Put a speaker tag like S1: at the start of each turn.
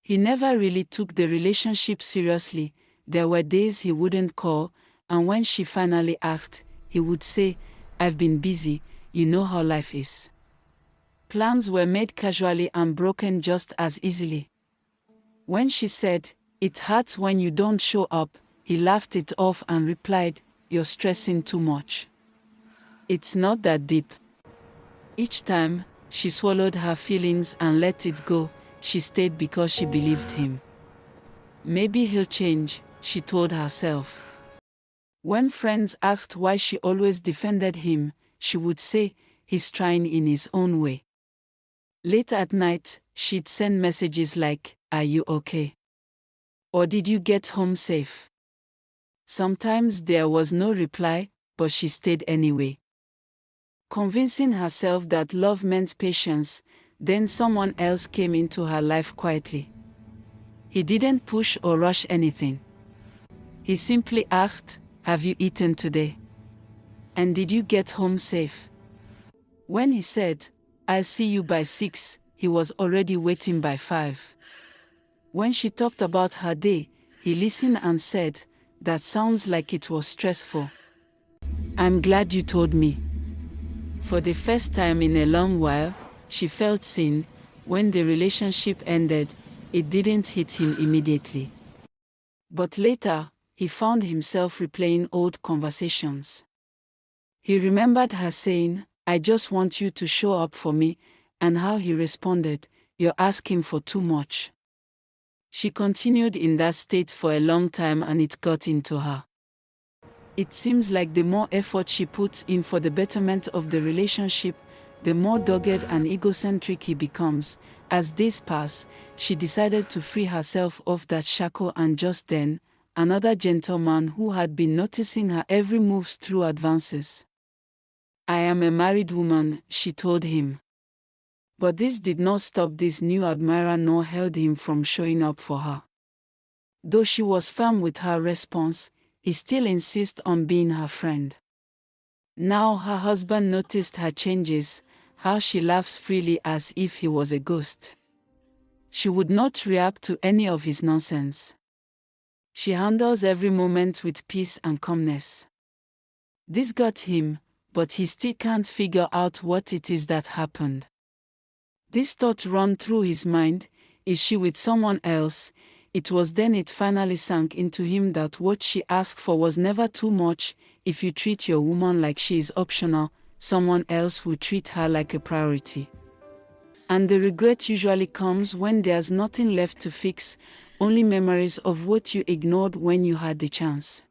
S1: He never really took the relationship seriously. There were days he wouldn't call, and when she finally asked, he would say, "I've been busy, you know how life is." Plans were made casually and broken just as easily. When she said, "It hurts when you don't show up," he laughed it off and replied, "You're stressing too much. It's not that deep." Each time, she swallowed her feelings and let it go. She stayed because she believed him. Maybe he'll change, she told herself. When friends asked why she always defended him, she would say, "He's trying in his own way." Late at night, she'd send messages like, "Are you okay? Or did you get home safe?" Sometimes there was no reply, but she stayed anyway. Convincing herself that love meant patience, then someone else came into her life quietly. He didn't push or rush anything. He simply asked, "Have you eaten today? And did you get home safe?" When he said, "I'll see you by 6, he was already waiting by 5. When she talked about her day, he listened and said, "That sounds like it was stressful. I'm glad you told me." For the first time in a long while, she felt seen. When the relationship ended, it didn't hit him immediately. But later, he found himself replaying old conversations. He remembered her saying, "I just want you to show up for me," and how he responded, "You're asking for too much." She continued in that state for a long time and it got into her. It seems like the more effort she puts in for the betterment of the relationship, the more dogged and egocentric he becomes. As days pass, she decided to free herself of that shackle, and just then, another gentleman who had been noticing her every move threw advances. "I am a married woman," she told him. But this did not stop this new admirer nor held him from showing up for her. Though she was firm with her response, he still insisted on being her friend. Now her husband noticed her changes, how she laughs freely as if he was a ghost. She would not react to any of his nonsense. She handles every moment with peace and calmness. This got him, but he still can't figure out what it is that happened. This thought ran through his mind, is she with someone else? It was then it finally sank into him that what she asked for was never too much. If you treat your woman like she is optional, someone else will treat her like a priority. And the regret usually comes when there's nothing left to fix, only memories of what you ignored when you had the chance.